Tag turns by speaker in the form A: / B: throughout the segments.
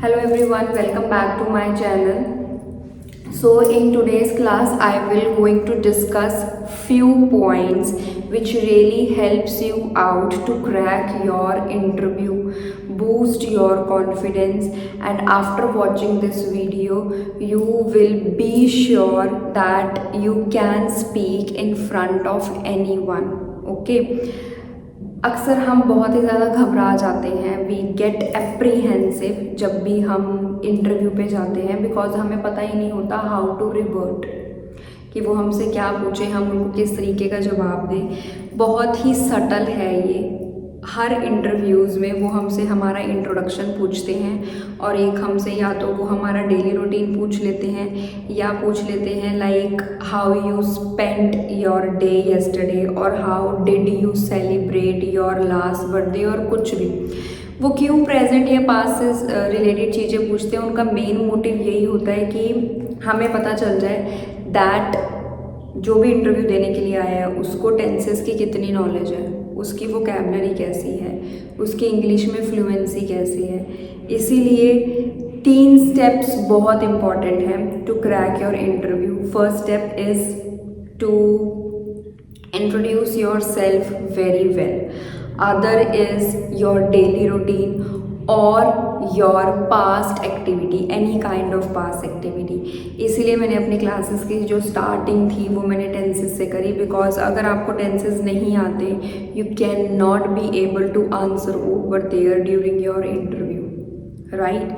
A: Hello everyone, welcome back to my channel. So in today's class I will going to discuss few points which really helps you out to crack your interview, boost your confidence, and after watching this video you will be sure that you can speak in front of anyone. Okay. अक्सर हम बहुत ही ज़्यादा घबरा जाते हैं, we get apprehensive जब भी हम इंटरव्यू पे जाते हैं, बिकॉज हमें पता ही नहीं होता हाउ टू रिवर्ट कि वो हमसे क्या पूछे, हम उनको किस तरीके का जवाब दें। बहुत ही सटल है ये। हर इंटरव्यूज़ में वो हमसे हमारा इंट्रोडक्शन पूछते हैं और एक हमसे या तो वो हमारा डेली रूटीन पूछ लेते हैं या पूछ लेते हैं like how you spend your day yesterday और how did you celebrate your last birthday और कुछ भी। वो क्यों प्रेजेंट या पास्ट से रिलेटेड चीज़ें पूछते हैं, उनका मेन मोटिव यही होता है कि हमें पता चल जाए दैट जो भी इंटरव्यू देने के लिए आया है उसको टेंसेस की कितनी नॉलेज है, उसकी वोकैबुलरी कैसी है, उसकी इंग्लिश में फ्लुएंसी कैसी है। इसीलिए 3 स्टेप्स बहुत इम्पॉर्टेंट हैं to crack your interview. First step is to introduce yourself very well, other is your daily routine और your past activity, any kind of past activity. इसीलिए मैंने अपनी क्लासेस की जो स्टार्टिंग थी वो मैंने टेंसेस से करी, बिकॉज अगर आपको टेंसेस नहीं आते you can not be able to answer over there during your interview, right.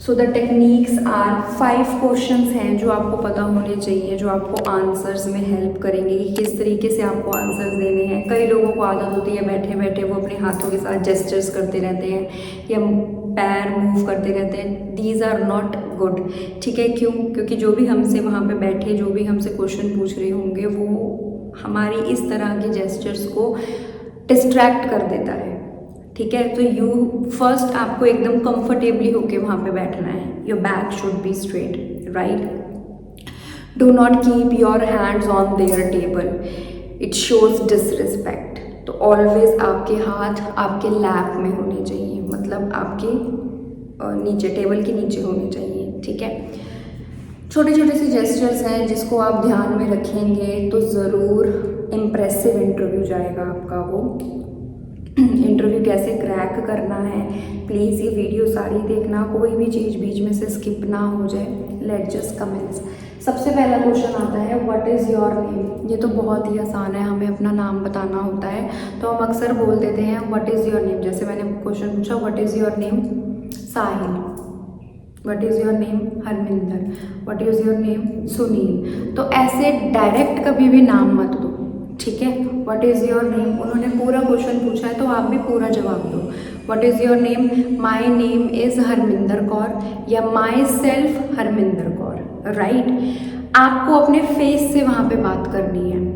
A: So the techniques are 5 questions हैं जो आपको पता होने चाहिए, जो आपको आंसर्स में हेल्प करेंगे कि किस तरीके से आपको आंसर्स देने हैं। कई लोगों को आदत होती है बैठे बैठे वो अपने हाथों के साथ जेस्चर्स करते रहते हैं या पैर मूव करते रहते हैं। दीज आर नॉट गुड, ठीक है। क्यों? क्योंकि जो भी हमसे वहाँ पे बैठे, जो भी हमसे क्वेश्चन पूछ रहे होंगे, वो हमारी इस तरह के जेस्चर्स को डिस्ट्रैक्ट कर देता है, ठीक है। तो यू फर्स्ट आपको एकदम कंफर्टेबली होके वहाँ पे बैठना है। Your back should be straight, right. Do not keep your hands on their table, it shows disrespect. तो ऑलवेज आपके हाथ आपके लैप में होने चाहिए, मतलब आपके नीचे, टेबल के नीचे होने चाहिए, ठीक है। छोटे छोटे से जेस्चर्स हैं जिसको आप ध्यान में रखेंगे तो ज़रूर इम्प्रेसिव इंटरव्यू जाएगा आपका। वो इंटरव्यू कैसे क्रैक करना है, प्लीज़ ये वीडियो सारी देखना, कोई भी चीज़ बीच में से स्किप ना हो जाए। Let just comments. सबसे पहला क्वेश्चन आता है व्हाट इज़ योर नेम। ये तो बहुत ही आसान है, हमें अपना नाम बताना होता है, तो हम अक्सर बोल देते हैं व्हाट इज़ योर नेम। जैसे मैंने क्वेश्चन पूछा what is your name Sahil, what is your name Harminder, what is your name Sunil. तो ऐसे डायरेक्ट कभी भी नाम मत दो, ठीक है। व्हाट इज़ योर नेम, उन्होंने पूरा क्वेश्चन पूछा है तो आप भी पूरा जवाब दो। What is your name, my name is Harminder Kaur या my self Harminder Kaur, right. आपको अपने फेस से वहाँ पे बात करनी है,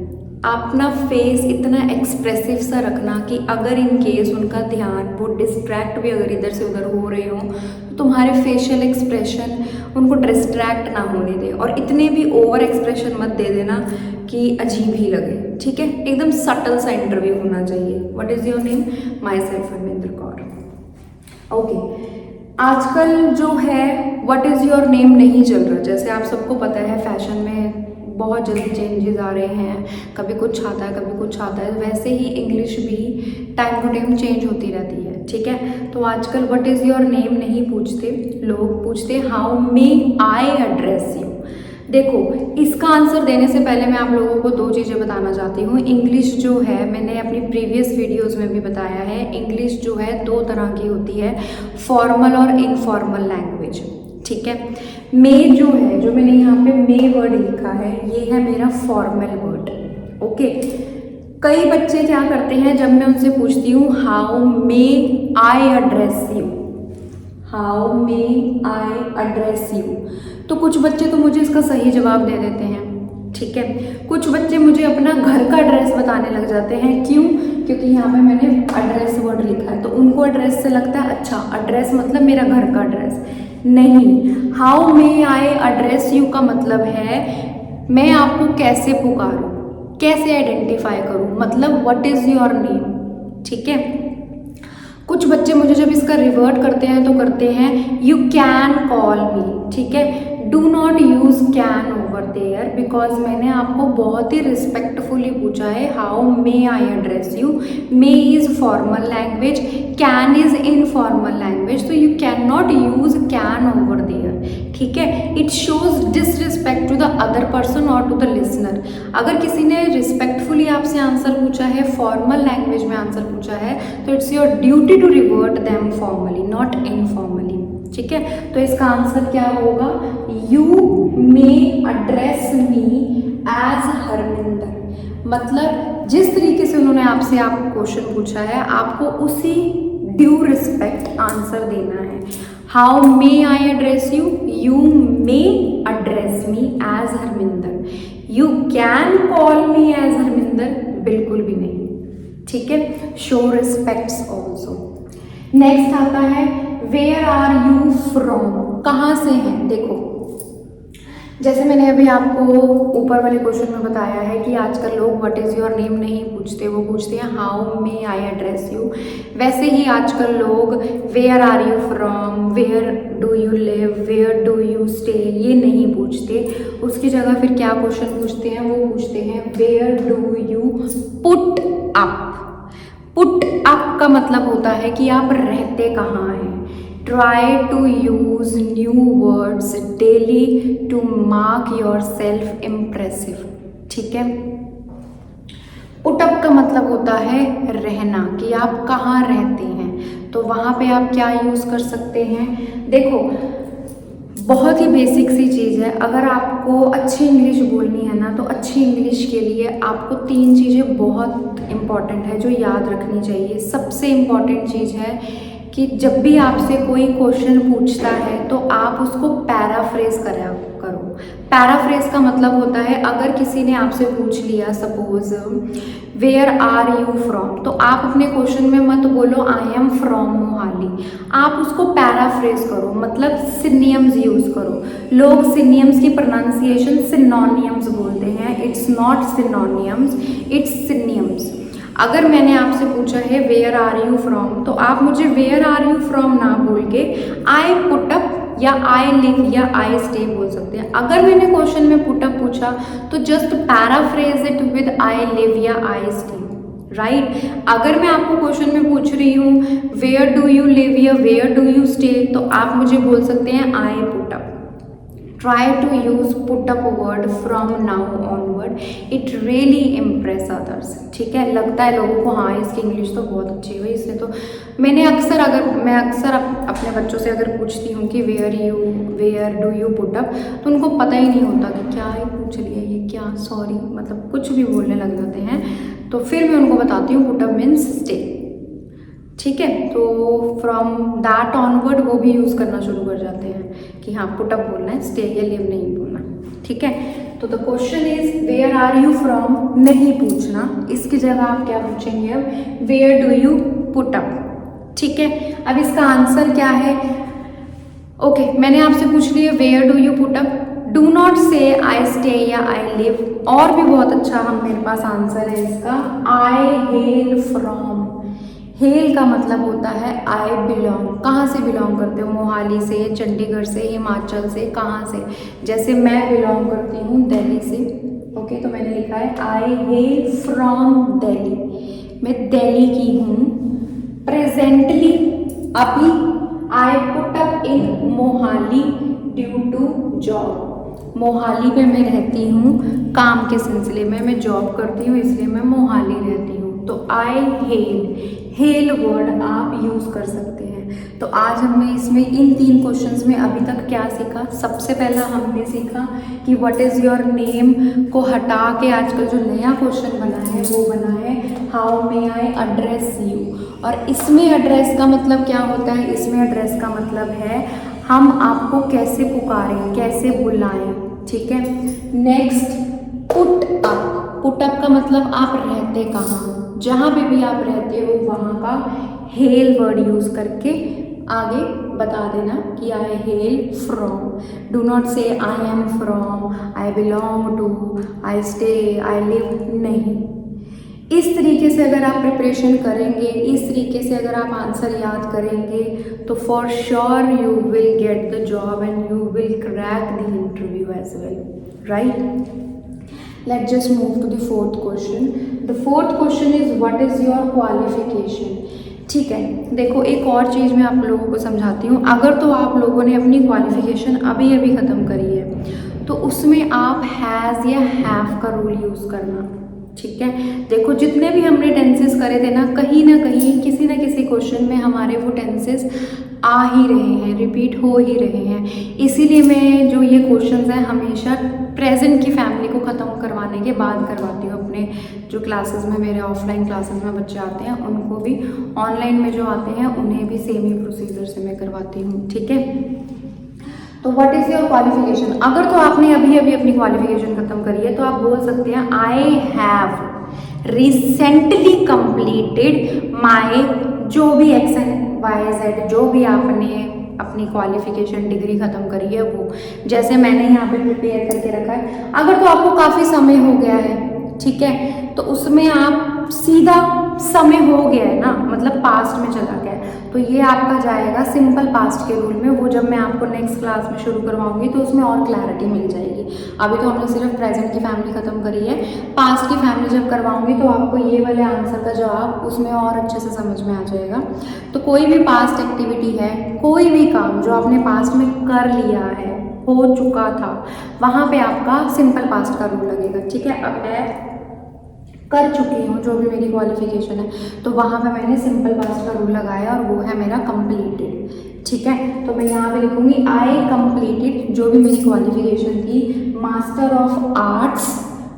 A: अपना फेस इतना एक्सप्रेसिव सा रखना कि अगर इन केस उनका ध्यान, वो डिस्ट्रैक्ट भी अगर इधर से उधर हो रहे हों तो तुम्हारे फेशियल एक्सप्रेशन उनको डिस्ट्रैक्ट ना होने दे, और इतने भी ओवर एक्सप्रेशन मत दे देना कि अजीब ही लगे, ठीक है। एकदम सटल सा इंटरव्यू होना चाहिए। What is your name, my self Harminder Kaur, okay. आजकल जो है व्हाट इज़ योर नेम नहीं चल रहा। जैसे आप सबको पता है फैशन में बहुत जल्दी चेंजेस आ रहे हैं, कभी कुछ आता है कभी कुछ आता है, वैसे ही इंग्लिश भी टाइम टू टाइम चेंज होती रहती है, ठीक है। तो आजकल व्हाट इज़ योर नेम नहीं पूछते, लोग पूछते how may I address you. देखो, इसका आंसर देने से पहले मैं आप लोगों को 2 चीज़ें बताना चाहती हूँ। इंग्लिश जो है, मैंने अपनी प्रीवियस वीडियोज़ में भी बताया है, इंग्लिश जो है 2 तरह की होती है, फॉर्मल और इनफॉर्मल लैंग्वेज, ठीक है। मे जो है, जो मैंने यहाँ पे मे वर्ड लिखा है, ये है मेरा फॉर्मल वर्ड, ओके। कई बच्चे क्या करते हैं, जब मैं उनसे पूछती हूँ how may I address you, how may I address you, तो कुछ बच्चे तो मुझे इसका सही जवाब दे देते हैं, ठीक है। कुछ बच्चे मुझे अपना घर का एड्रेस बताने लग जाते हैं। क्यों? क्योंकि यहाँ पे मैंने एड्रेस वर्ड लिखा है, तो उनको एड्रेस से लगता है अच्छा एड्रेस मतलब मेरा घर का एड्रेस। नहीं, how may I address you का मतलब है मैं आपको कैसे पुकारूं, कैसे आइडेंटिफाई करूं, मतलब व्हाट इज़ योर नेम, ठीक है। कुछ बच्चे मुझे जब इसका रिवर्ट करते हैं तो करते हैं यू कैन कॉल मी, ठीक है। Do not use can over there, because मैंने आपको बहुत ही रिस्पेक्टफुली पूछा है how may I address you. May is formal language, can is informal language, तो you can not use can over there, ठीक है। It shows disrespect to the other person और टू द लिसनर। अगर किसी ने respectfully आपसे answer पूछा है, फॉर्मल लैंग्वेज में आंसर पूछा है, तो it's your duty to revert them formally, not informally, ठीक है। तो इसका आंसर क्या होगा, you may address me as Harminder. मतलब जिस तरीके से उन्होंने आपसे क्वेश्चन पूछा है, आपको उसी ड्यू रिस्पेक्ट आंसर देना है। How may I address you, you may address me as Harminder. You can call me as Harminder, बिल्कुल भी नहीं, ठीक है। Show respects also. नेक्स्ट आता है वेयर आर यू फ्रॉम, कहाँ से हैं। देखो जैसे मैंने अभी आपको ऊपर वाले क्वेश्चन में बताया है कि आजकल लोग व्हाट इज़ योर नेम नहीं पूछते, वो पूछते हैं how may I address you. वैसे ही आजकल लोग where are you from, where do you live, where do you stay, ये नहीं पूछते। उसकी जगह फिर क्या क्वेश्चन पूछते हैं, वो पूछते हैं where do you put up. Put up का मतलब होता है कि आप रहते कहाँ हैं। Try to use new words daily to mark your self impressive, ठीक है। पुट अप का मतलब होता है रहना, कि आप कहाँ रहते हैं, तो वहाँ पे आप क्या यूज़ कर सकते हैं। देखो बहुत ही बेसिक सी चीज़ है, अगर आपको अच्छी इंग्लिश बोलनी है ना, तो अच्छी इंग्लिश के लिए आपको 3 चीज़ें बहुत इम्पॉर्टेंट है जो याद रखनी चाहिए। सबसे इम्पॉर्टेंट चीज़ है कि जब भी आपसे कोई क्वेश्चन पूछता है तो आप उसको पैराफ्रेज करो। पैराफ्रेज का मतलब होता है, अगर किसी ने आपसे पूछ लिया suppose where are you from, तो आप अपने क्वेश्चन में मत बोलो आई एम फ्रॉम मोहाली, आप उसको पैराफ्रेज करो, मतलब सिनोनिम्स यूज़ करो। लोग सिनोनिम्स की प्रोनाउंसिएशन सिनोनिम्स बोलते हैं, it's not synonyms, it's synonyms. अगर मैंने आपसे पूछा है वेयर आर यू फ्रॉम, तो आप मुझे वेयर आर यू फ्रॉम ना बोल के आई पुट अप या आई लिव या आई स्टे बोल सकते हैं। अगर मैंने क्वेश्चन में पुट अप पूछा तो just paraphrase it with I live या आई स्टे, राइट। अगर मैं आपको क्वेश्चन में पूछ रही हूँ वेयर डू यू लिव या वेयर डू यू स्टे, तो आप मुझे बोल सकते हैं आई put up. Try to use put up word from now onward. It really impress others, ठीक है। लगता है लोगों को हाँ इसकी इंग्लिश तो बहुत अच्छी हुई, इसलिए तो मैं अक्सर अपने बच्चों से अगर पूछती हूँ कि where do you put up, तो उनको पता ही नहीं होता कि क्या ही पूछ लिया, ये क्या, सॉरी, मतलब कुछ भी बोलने लग जाते हैं। तो फिर मैं उनको बताती हूँ पुट अप मीन्स स्टे, ठीक है। तो फ्रॉम दैट ऑनवर्ड वो भी यूज़ करना शुरू कर जाते हैं कि हाँ पुट अप बोलना है, स्टे या लिव नहीं बोलना, ठीक है। तो the question is where are you from नहीं पूछना, इसकी जगह आप क्या पूछेंगे अब, where do you put up, ठीक है। अब इसका आंसर क्या है, ओके मैंने आपसे पूछ लिया where do you put up, do not say I stay या आई लिव। और भी बहुत अच्छा मेरे पास आंसर है इसका, आई हेल फ्रॉम। हेल का मतलब होता है आई बिलोंग, कहाँ से बिलोंग करते हो, मोहाली से, चंडीगढ़ से, हिमाचल से, कहाँ से। जैसे मैं बिलोंग करती हूँ दिल्ली से, ओके, तो मैंने लिखा है आई हेल फ्रॉम दिल्ली, मैं दिल्ली की हूँ। प्रेजेंटली अभी I put up in Mohali due to job, Mohali में मैं रहती हूँ काम के सिलसिले में, मैं जॉब करती हूँ इसलिए मैं मोहाली रहती हूँ। तो आई हेल वर्ड आप यूज़ कर सकते हैं। तो आज हमने इसमें इन 3 क्वेश्चंस में अभी तक क्या सीखा, सबसे पहला हमने सीखा कि व्हाट इज़ योर नेम को हटा के आजकल जो नया क्वेश्चन बना है वो बना है how may I address you. और इसमें एड्रेस का मतलब क्या होता है, इसमें एड्रेस का मतलब है हम आपको कैसे पुकारें, कैसे बुलाएं, ठीक है। Next put up, put up का मतलब आप रहते कहाँ, जहाँ पे भी आप रहते हो वहाँ का हेल वर्ड यूज़ करके आगे बता देना कि I hail from. Do not say I am from, I belong to, I stay, I live, नहीं। इस तरीके से अगर आप प्रिपरेशन करेंगे, इस तरीके से अगर आप आंसर याद करेंगे, तो for sure you will get the job and you will crack the interview as well, right? Let's just move to the fourth question. The fourth question is what is your qualification? ठीक है, देखो एक और चीज़ मैं आप लोगों को समझाती हूँ। अगर तो आप लोगों ने अपनी क्वालिफिकेशन अभी अभी ख़त्म करी है तो उसमें आप हैज़ या हैव का रूल यूज़ करना, ठीक है? देखो जितने भी हमने टेंसेस करे थे ना कहीं किसी ना किसी क्वेश्चन में हमारे वो टेंसेस आ ही रहे हैं, रिपीट हो ही रहे हैं। इसीलिए मैं जो ये क्वेश्चंस हैं हमेशा प्रेजेंट की फैमिली को ख़त्म करवाने के बाद करवाती हूँ। अपने जो क्लासेस में, मेरे ऑफलाइन क्लासेस में बच्चे आते हैं उनको भी, ऑनलाइन में जो आते हैं उन्हें भी सेम ही प्रोसीजर से मैं करवाती हूँ, ठीक है? तो व्हाट इज़ योर क्वालिफिकेशन? अगर तो आपने अभी अभी अपनी क्वालिफिकेशन ख़त्म करी है तो आप बोल सकते हैं I have recently completed my जो भी एक्स एंड वाई जेड, जो भी आपने अपनी क्वालिफिकेशन डिग्री ख़त्म करी है वो, जैसे मैंने यहाँ पे प्रिपेयर करके रखा है। अगर तो आपको काफ़ी समय हो गया है, ठीक है, तो उसमें आप सीधा समय हो गया है ना, मतलब पास्ट में चला गया है, तो ये आपका जाएगा सिंपल पास्ट के रूल में। वो जब मैं आपको नेक्स्ट क्लास में शुरू करवाऊंगी तो उसमें और क्लैरिटी मिल जाएगी। अभी तो हमने सिर्फ प्रेजेंट की फैमिली ख़त्म करी है, पास्ट की फैमिली जब करवाऊंगी तो आपको ये वाले आंसर का जवाब उसमें और अच्छे से समझ में आ जाएगा। तो कोई भी पास्ट एक्टिविटी है, कोई भी काम जो आपने पास्ट में कर लिया है, हो चुका था, वहाँ पे आपका सिंपल पास्ट का रूल लगेगा, ठीक है? अब मैं कर चुकी हूँ जो भी मेरी क्वालिफिकेशन है तो वहाँ पे मैंने सिंपल पास्ट का रूल लगाया और वो है मेरा कंप्लीटेड, ठीक है? तो मैं यहाँ पे लिखूँगी आई कंप्लीटेड जो भी मेरी क्वालिफिकेशन थी, master of arts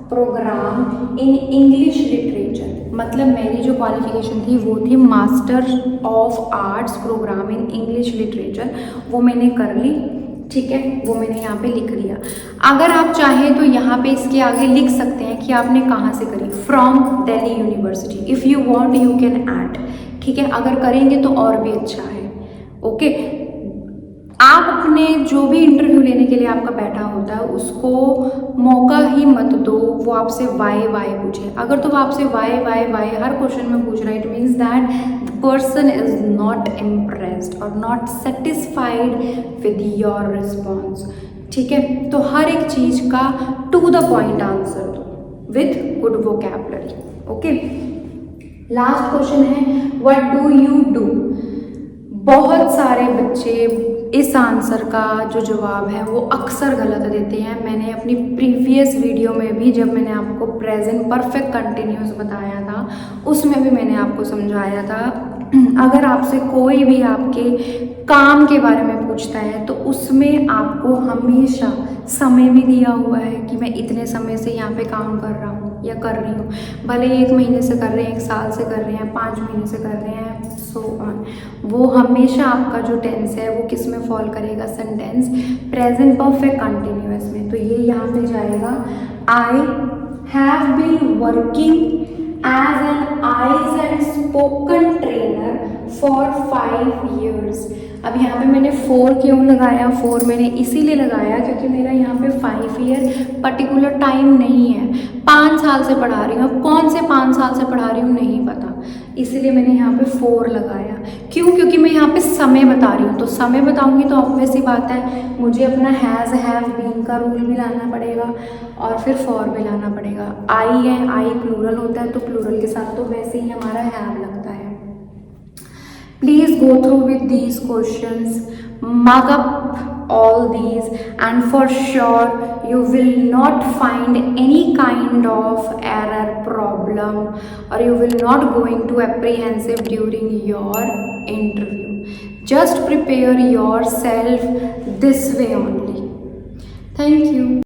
A: program in English literature. मतलब मेरी जो क्वालिफिकेशन थी वो थी master of arts program in English literature, वो मैंने कर ली, ठीक है? वो मैंने यहाँ पे लिख दिया। अगर आप चाहें तो यहाँ पे इसके आगे लिख सकते हैं कि आपने कहाँ से करी, from Delhi university. If you want you can add, ठीक है? अगर करेंगे तो और भी अच्छा है, ओके? आप अपने जो भी इंटरव्यू लेने के लिए आपका बैठा होता है उसको मौका ही मत दो वो आपसे वाई पूछे। अगर तो वो आपसे वाई हर क्वेश्चन में पूछ रहा है, it means that the person is not impressed और not satisfied with your response, ठीक है? तो हर एक चीज़ का टू द पॉइंट आंसर दो with good vocabulary, okay? Last question है व्हाट डू यू डू? बहुत सारे बच्चे इस आंसर का जो जवाब है वो अक्सर गलत देते हैं। मैंने अपनी प्रीवियस वीडियो में भी जब मैंने आपको प्रेजेंट परफेक्ट कंटिन्यूस बताया था उसमें भी मैंने आपको समझाया था, अगर आपसे कोई भी आपके काम के बारे में पूछता है तो उसमें आपको हमेशा समय भी दिया हुआ है कि मैं इतने समय से यहाँ पे काम कर रहा हूँ या कर रही हूँ, भले 1 महीने से कर रहे हैं, 1 साल से कर रहे हैं, 5 महीने से कर रहे हैं, सो ऑन। वो हमेशा आपका जो टेंस है वो किस में फॉल करेगा? सेंटेंस प्रेजेंट परफेक्ट कंटिन्यूअस में। तो ये यहाँ पे जाएगा I have been working as an eyes and spoken trainer for 5 years। अब यहाँ पे मैंने 4 क्यों लगाया? 4 मैंने इसीलिए लगाया क्योंकि मेरा यहाँ पे 5 ईयर पर्टिकुलर टाइम नहीं है, 5 साल से पढ़ा रही हूँ। अब कौन से 5 साल से पढ़ा रही हूँ नहीं पता, इसीलिए मैंने यहाँ पे 4 लगाया। क्यों? क्योंकि मैं यहाँ पे समय बता रही हूँ, तो समय बताऊँगी तो ऑब्वियस ही बात है मुझे अपना हैज़ हैव बीन का रूल भी लाना पड़ेगा और फिर फॉर भी लाना पड़ेगा। आई है, आई प्लूरल होता है तो प्लूरल के साथ तो वैसे ही हमारा हैव लगता है। Please go through with these questions, mark up all these, and for sure you will not find any kind of error, problem, or you will not going to apprehensive during your interview. Just prepare yourself this way only. Thank you.